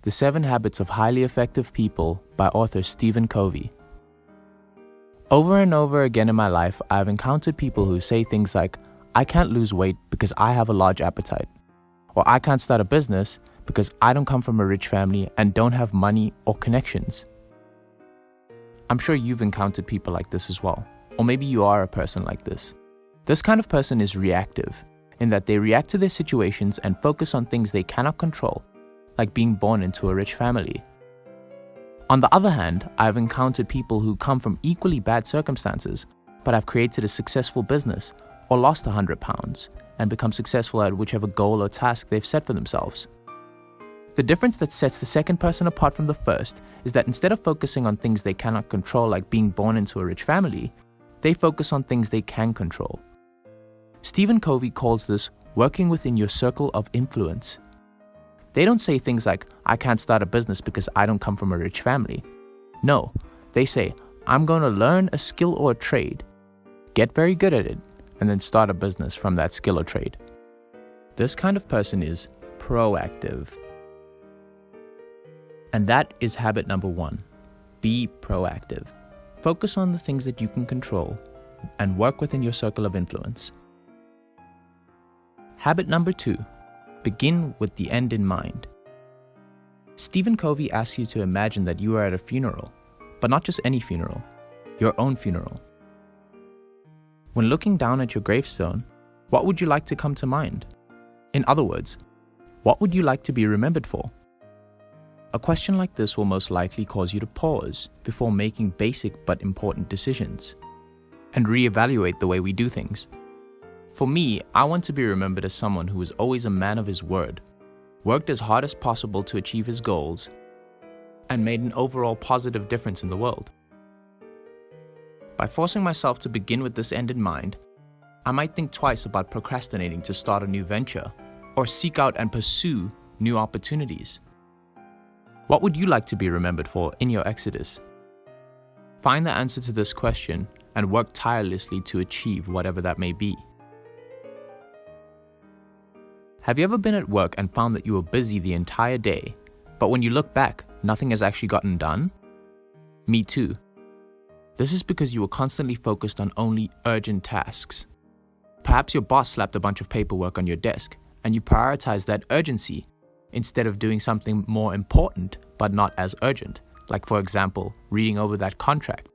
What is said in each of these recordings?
The 7 Habits of Highly Effective People by author Stephen Covey. Over and over again in my life, I have encountered people who say things like, I can't lose weight because I have a large appetite. Or I can't start a business because I don't come from a rich family and don't have money or connections. I'm sure you've encountered people like this as well. Or maybe you are a person like this. This kind of person is reactive, in that they react to their situations and focus on things they cannot control, like being born into a rich family. On the other hand, I have encountered people who come from equally bad circumstances, but have created a successful business or lost 100 pounds and become successful at whichever goal or task they've set for themselves. The difference that sets the second person apart from the first is that instead of focusing on things they cannot control, like being born into a rich family, they focus on things they can control. Stephen Covey calls this working within your circle of influence. They don't say things like, I can't start a business because I don't come from a rich family. No, they say, I'm going to learn a skill or a trade, get very good at it, and then start a business from that skill or trade. This kind of person is proactive. And that is habit number 1. Be proactive. Focus on the things that you can control and work within your circle of influence. Habit number 2. Begin with the end in mind. Stephen Covey asks you to imagine that you are at a funeral, but not just any funeral, your own funeral. When looking down at your gravestone, what would you like to come to mind? In other words, what would you like to be remembered for? A question like this will most likely cause you to pause before making basic but important decisions and reevaluate the way we do things. For me, I want to be remembered as someone who was always a man of his word, worked as hard as possible to achieve his goals, and made an overall positive difference in the world. By forcing myself to begin with this end in mind, I might think twice about procrastinating to start a new venture or seek out and pursue new opportunities. What would you like to be remembered for in your exodus? Find the answer to this question and work tirelessly to achieve whatever that may be. Have you ever been at work and found that you were busy the entire day, but when you look back, nothing has actually gotten done? Me too. This is because you were constantly focused on only urgent tasks. Perhaps your boss slapped a bunch of paperwork on your desk, and you prioritized that urgency instead of doing something more important but not as urgent, like for example, reading over that contract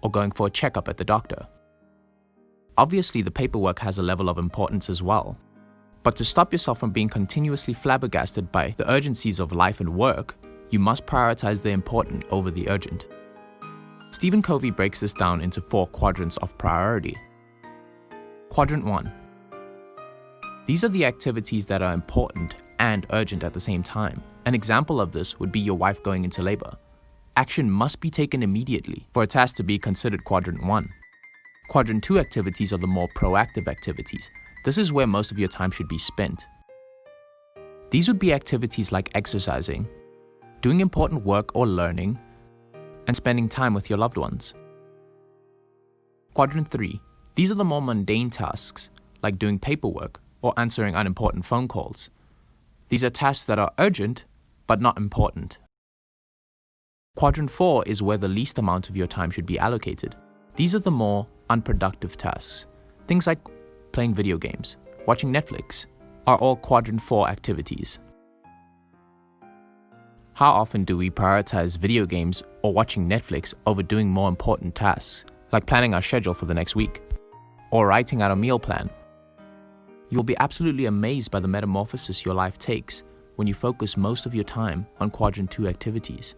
or going for a checkup at the doctor. Obviously, the paperwork has a level of importance as well. But to stop yourself from being continuously flabbergasted by the urgencies of life and work, you must prioritize the important over the urgent. Stephen Covey breaks this down into 4 quadrants of priority. Quadrant 1. These are the activities that are important and urgent at the same time. An example of this would be your wife going into labor. Action must be taken immediately for a task to be considered quadrant 1. Quadrant 2 activities are the more proactive activities. This is where most of your time should be spent. These would be activities like exercising, doing important work or learning, and spending time with your loved ones. Quadrant 3. These are the more mundane tasks, like doing paperwork or answering unimportant phone calls. These are tasks that are urgent, but not important. Quadrant 4 is where the least amount of your time should be allocated. These are the more unproductive tasks. Things like playing video games, watching Netflix, are all quadrant 4 activities. How often do we prioritize video games or watching Netflix over doing more important tasks, like planning our schedule for the next week, or writing out a meal plan? You'll be absolutely amazed by the metamorphosis your life takes when you focus most of your time on quadrant 2 activities.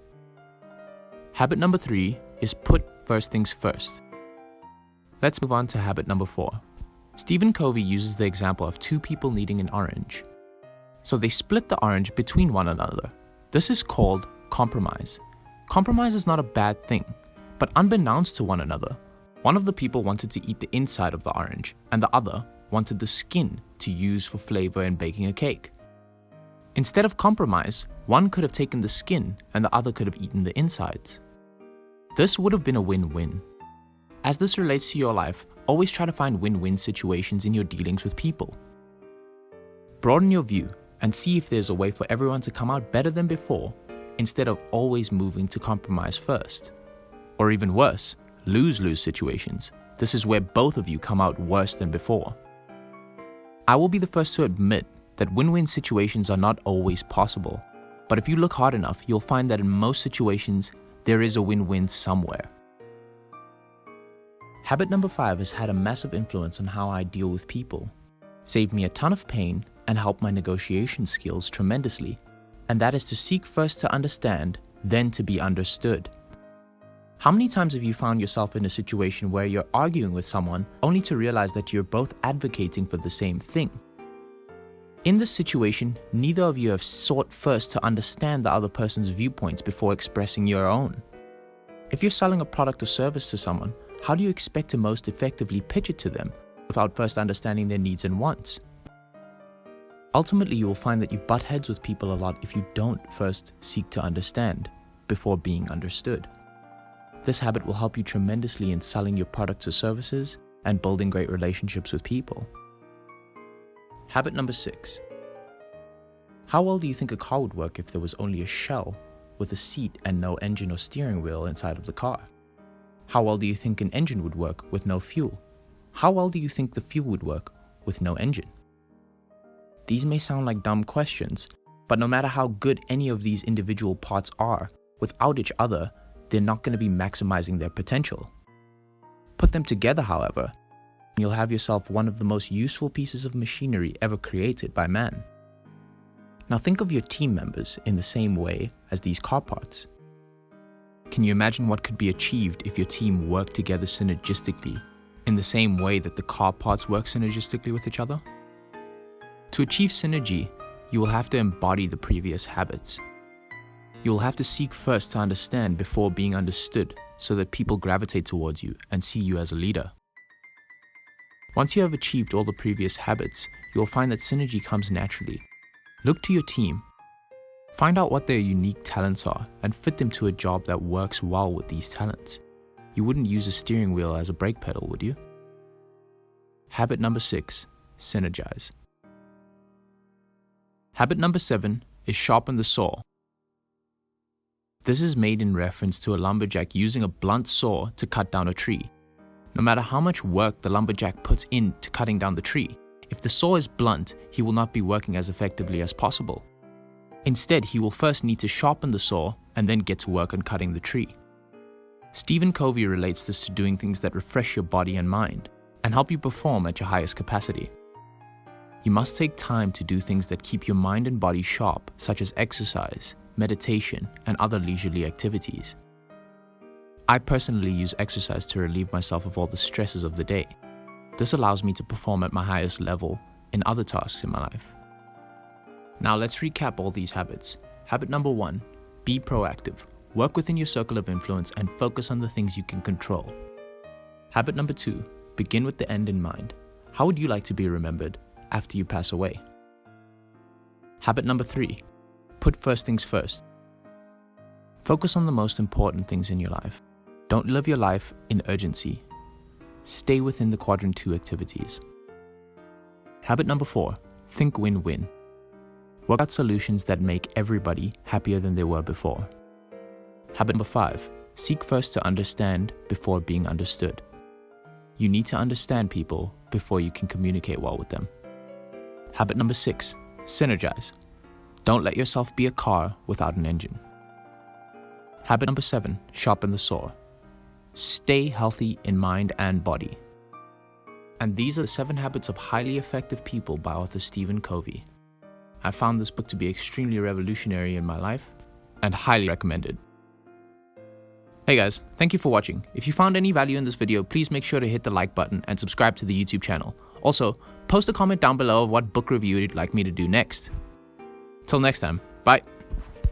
Habit number 3 is put first things first. Let's move on to habit number 4. Stephen Covey uses the example of 2 people needing an orange. So they split the orange between one another. This is called compromise. Compromise is not a bad thing, but unbeknownst to one another, one of the people wanted to eat the inside of the orange, and the other wanted the skin to use for flavor in baking a cake. Instead of compromise, one could have taken the skin and the other could have eaten the insides. This would have been a win-win. As this relates to your life, always try to find win-win situations in your dealings with people. Broaden your view and see if there's a way for everyone to come out better than before instead of always moving to compromise first. Or even worse, lose-lose situations. This is where both of you come out worse than before. I will be the first to admit that win-win situations are not always possible, but if you look hard enough, you'll find that in most situations, there is a win-win somewhere. Habit number 5 has had a massive influence on how I deal with people, saved me a ton of pain, and helped my negotiation skills tremendously, and that is to seek first to understand, then to be understood. How many times have you found yourself in a situation where you're arguing with someone only to realize that you're both advocating for the same thing? In this situation, neither of you have sought first to understand the other person's viewpoints before expressing your own. If you're selling a product or service to someone, how do you expect to most effectively pitch it to them without first understanding their needs and wants? Ultimately, you will find that you butt heads with people a lot if you don't first seek to understand before being understood. This habit will help you tremendously in selling your products or services and building great relationships with people. Habit number 6. How well do you think a car would work if there was only a shell with a seat and no engine or steering wheel inside of the car? How well do you think an engine would work with no fuel? How well do you think the fuel would work with no engine? These may sound like dumb questions, but no matter how good any of these individual parts are, without each other, they're not going to be maximizing their potential. Put them together, however, and you'll have yourself one of the most useful pieces of machinery ever created by man. Now think of your team members in the same way as these car parts. Can you imagine what could be achieved if your team worked together synergistically in the same way that the car parts work synergistically with each other? To achieve synergy, you will have to embody the previous habits. You will have to seek first to understand before being understood so that people gravitate towards you and see you as a leader. Once you have achieved all the previous habits, you will find that synergy comes naturally. Look to your team. Find out what their unique talents are and fit them to a job that works well with these talents. You wouldn't use a steering wheel as a brake pedal, would you? Habit number 6, synergize. Habit number 7 is sharpen the saw. This is made in reference to a lumberjack using a blunt saw to cut down a tree. No matter how much work the lumberjack puts into cutting down the tree, if the saw is blunt, he will not be working as effectively as possible. Instead, he will first need to sharpen the saw and then get to work on cutting the tree. Stephen Covey relates this to doing things that refresh your body and mind and help you perform at your highest capacity. You must take time to do things that keep your mind and body sharp, such as exercise, meditation, and other leisurely activities. I personally use exercise to relieve myself of all the stresses of the day. This allows me to perform at my highest level in other tasks in my life. Now let's recap all these habits. Habit number 1, be proactive. Work within your circle of influence and focus on the things you can control. Habit number 2, begin with the end in mind. How would you like to be remembered after you pass away? Habit number 3, put first things first. Focus on the most important things in your life. Don't live your life in urgency. Stay within the quadrant 2 activities. Habit number 4, think win-win. Work out solutions that make everybody happier than they were before. Habit number 5, seek first to understand before being understood. You need to understand people before you can communicate well with them. Habit number 6, synergize. Don't let yourself be a car without an engine. Habit number 7, sharpen the saw. Stay healthy in mind and body. And these are the 7 habits of highly effective people by author Stephen Covey. I found this book to be extremely revolutionary in my life and highly recommended. Hey guys, thank you for watching. If you found any value in this video, please make sure to hit the like button and subscribe to the YouTube channel. Also, post a comment down below of what book review you'd like me to do next. Till next time, bye.